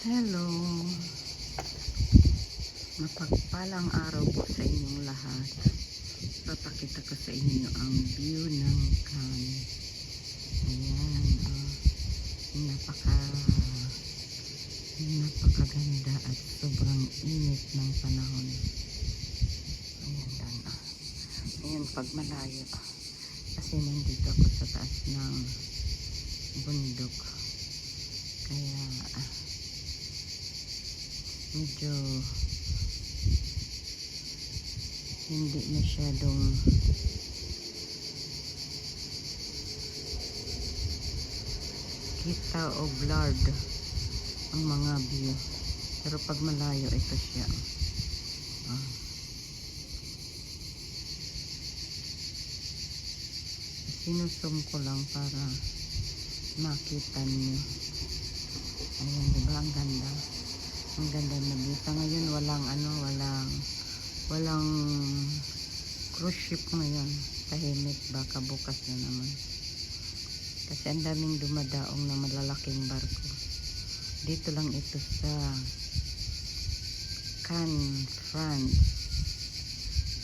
Hello, mapagpalang araw po sa inyong lahat. Papakita ko sa inyo ang view ng Cannes. Ayan, napakaganda at sobrang init ng panahon. Ayan, ayan pag malayo kasi nandito ako sa taas ng bundok, kaya medyo hindi masyadong kita o blurred ang mga view, pero pag malayo ito siya. Sinusum ko lang para makita niyo. Ayan, diba ang ganda? Ang ganda na dito. Ngayon walang cruise ship ngayon. Tahimik, baka bukas na naman. Kasi ang daming dumadaong na malalaking barko. Dito lang ito sa Cannes, France.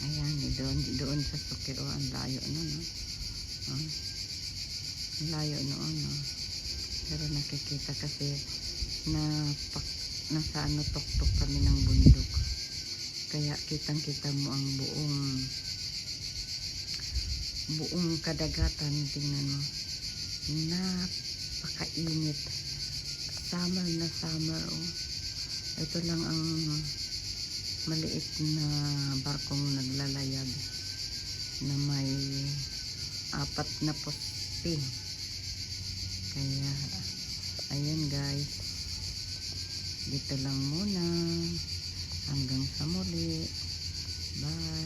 Ayan, doon sa Sukeo. Ang layo nun, no? Ang layo noon, no? Pero nakikita kasi nasa tuktok kami ng bundok, kaya kitang-kita mo ang buong kadagatan. Tingnan mo, napakainit, summer na summer. Ito lang ang maliit na barkong naglalayag na may 4 na poste. Kaya ayan guys, dito lang muna, hanggang sa muli, bye.